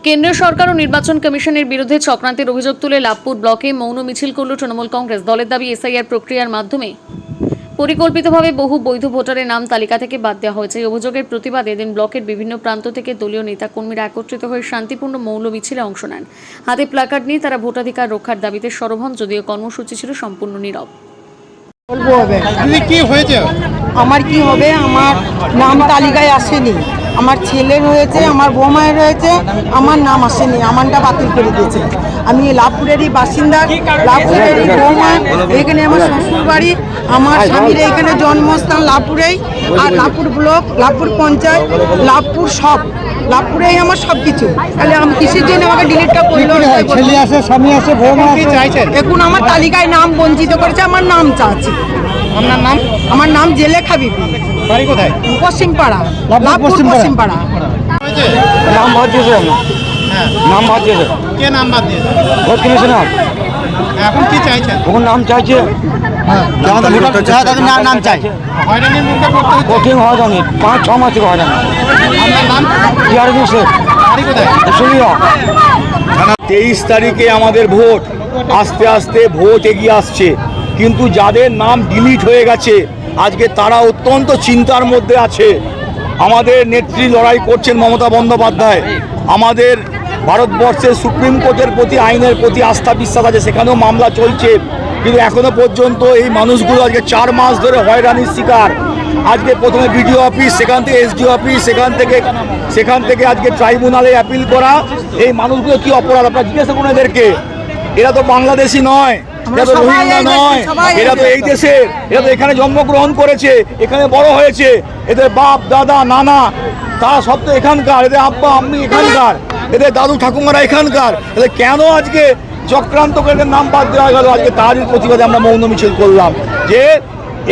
কেন্দ্রীয় সরকার ও নির্বাচন কমিশনের বিরুদ্ধে চক্রান্তের অভিযোগ তুলে লাভপুর ব্লকে মৌন মিছিল করল তৃণমূল কংগ্রেস। দলের দাবি এসআইআর প্রক্রিয়ার মাধ্যমে পরিকল্পিতভাবে বহু বৈধ ভোটারের নাম তালিকা থেকে বাদ দেওয়া হয়েছে। এই অভিযোগের প্রতিবাদে এদিন ব্লকের বিভিন্ন প্রান্ত থেকে দলীয় নেতাকর্মীরা একত্রিত হয়ে শান্তিপূর্ণ মৌন মিছিলে অংশ নেন। হাতে প্ল্যাকার্ড নিয়ে তারা ভোটাধিকার রক্ষার দাবিতে সরব হন, যদিও কর্মসূচি ছিল সম্পূর্ণ নীরব। কি হয়েছে? আমার কি হবে, আমার নাম তালিকায় আসেনি। আমার ছেলের হয়েছে, আমার বৌমায়ের হয়েছে, আমার নাম আসেনি, আমারটা বাতিল করে দিয়েছে। আমি লাভপুরেরই বাসিন্দা, লাভপুরেরই বৌমা। এখানে আমার শ্বশুর বাড়ি, আমার স্বামীর এখানে জন্মস্থান লাভপুরেই। আর লাভপুর ব্লক, লাভপুর পঞ্চায়েত, লাভপুর সব, লাভপুরেই আমার সব কিছু। তাহলে আমি কিসের জন্য আমাকে ডিলিটটা করলো? ছেলে আছে, স্বামী আছে, বৌমা আছে, চাইছেন? এখন আমার তালিকায় নাম বঞ্চিত করেছে, আমার নাম চাচ্ছি। আপনার নাম? আমার নাম জেলেখা বিবি, বাড়ি কোথায়? পশ্চিমপাড়া, লাভপুর পশ্চিমপাড়া। নাম বাদ দিয়েছে, হ্যাঁ, নাম বাদ দিয়েছে, কে নাম বাদ দিয়েছে? Vote commissioner. এখন কি চাইছেন? ওর নাম চাইছে, নাম চাইছে। হয়রানির মুখে পড়তে হচ্ছে। কঠিন হয়রানি, 5-6 মাস থেকে হয়রানি। আপনার নাম? ইয়ারদিন শেখ, বাড়ি কোথায়? শুনিও। 23 তারিখে আমাদের ভোট, আস্তে আস্তে ভোট এগিয়ে আসছে, কিন্তু যাদের নাম ডিলিট হয়ে গেছে আজকে তারা অত্যন্ত চিন্তার মধ্যে আছে। আমাদের নেত্রী লড়াই করছেন মমতা বন্দ্যোপাধ্যায়। আমাদের ভারতবর্ষের সুপ্রিম কোর্টের প্রতি, আইনের প্রতি আস্থা বিশ্বাস আছে, সেখানেও মামলা চলছে, কিন্তু এখনো পর্যন্ত এই মানুষগুলো আজকে 4 মাস ধরে হয়রানির শিকার। আজকে প্রথমে বিডিও অফিস, সেখান থেকে এসডিও অফিস, সেখান থেকে আজকে ট্রাইব্যুনালে অ্যাপিল করা। এই মানুষগুলো কি অপরাধ আপনারা জিজ্ঞাসা করুন এদেরকে। এরা তো বাংলাদেশি নয়, এরা তো রোহিঙ্গা নয়, এরা তো এই দেশের, এরা তো এখানে জন্মগ্রহণ করেছে, এখানে বড় হয়েছে। এদের বাপ দাদা নানা তারা সব তো এখানকার, এদের আব্বা আম্মি এখানকার, এদের দাদু ঠাকুমারা এখানকার। এদের কেন আজকে চক্রান্ত করে এদের নাম বাদ দেওয়া গেল? আজকে তারই প্রতিবাদে আমরা মৌন মিছিল করলাম, যে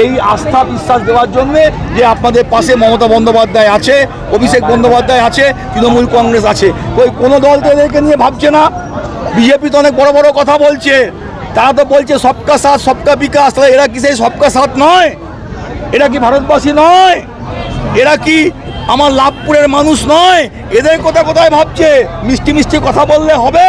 এই আস্থা বিশ্বাস দেওয়ার জন্য যে আপনাদের পাশে মমতা বন্দ্যোপাধ্যায় আছে, অভিষেক বন্দ্যোপাধ্যায় আছে, তৃণমূল কংগ্রেস আছে। কোনো দল তো এদেরকে নিয়ে ভাবছে না। বিজেপি তো অনেক বড় বড় কথা বলছে, তারা তো বলছে সবকা সাথ সবকা বিকাশ। তাহলে এরা কি সেই সবকা সাথ নয়? এরা কি ভারতবাসী নয়? এরা কি আমার লাভপুরের মানুষ নয়? এদের কথা কোথায় ভাবছে? মিষ্টি মিষ্টি কথা বললে হবে?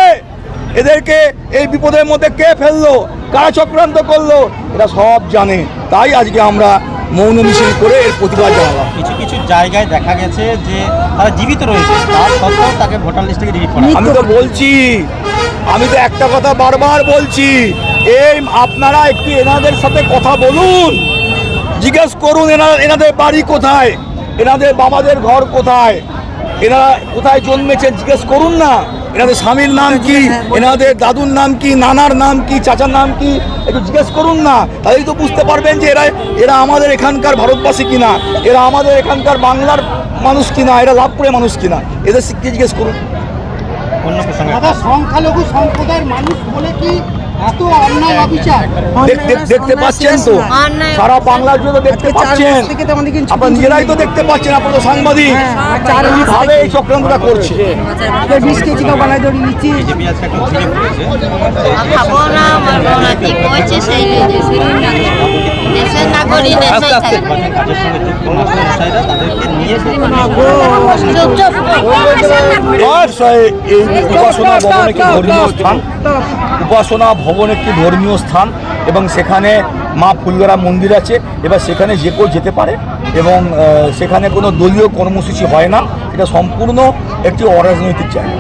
এদেরকে এই বিপদের মধ্যে কে ফেললো, কারা চক্রান্ত করলো, এরা সব জানে। তাই আজকে আমরা মৌন মিছিল করে এর প্রতিবাদ জানালাম। কিছু কিছু জায়গায় দেখা গেছে যে তারা জীবিত রয়েছে, তার সত্ত্বেও তাকে ভোটার লিস্ট থেকে ডিলিট করা। আমি তো বলছি, আমি তো একটা কথা বারবার বলছি, এই আপনারা একটু এনাদের সাথে কথা বলুন, জিজ্ঞেস করুন এনাদের বাড়ি কোথায়, এনাদের বাবাদের ঘর কোথায়, এনারা কোথায় জন্মেছেন জিজ্ঞেস করুন না। এনাদের স্বামীর নাম কি, এনাদের দাদুর নাম কি, নানার নাম কি, চাচার নাম কি, একটু জিজ্ঞেস করুন না। তাহলেই তো বুঝতে পারবেন যে এরা আমাদের এখানকার ভারতবাসী কিনা, এরা আমাদের এখানকার বাংলার মানুষ কিনা, এরা লাভপুরের মানুষ কিনা, এদের শিখতে জিজ্ঞেস করুন। অন্য প্রসঙ্গে দাদা, সংখ্যালঘু সম্প্রদায়ের মানুষ বলে কি এত অন্যায় অবিচার? দেখতে পাচ্ছেন তো, সারা বাংলার জন্য দেখতে পাচ্ছেন, আপনারা নিজেরাই তো দেখতে পাচ্ছেন, আপনারা তো সাংবাদিক, কিভাবে এই চক্রান্তটা করছে। বিজেপি আজকে একটা ঘিরে পড়েছে। খাবো না, মারবো না, কি করছে সেই দেশের নাগরিক দেশেই থাকে। কাজের সঙ্গে যুক্ত মাস্টারমশাইরা তাদেরকে নিয়ে এই উপাসনা ভবন একটি ধর্মীয় স্থান, উপাসনা ভবন একটি ধর্মীয় স্থান, এবং সেখানে মা ফুলগড়া মন্দির আছে। এবার সেখানে যে কেউ যেতে পারে, এবং সেখানে কোনো দলীয় কর্মসূচি হয় না। এটা সম্পূর্ণ একটি অরাজনৈতিক জায়গা।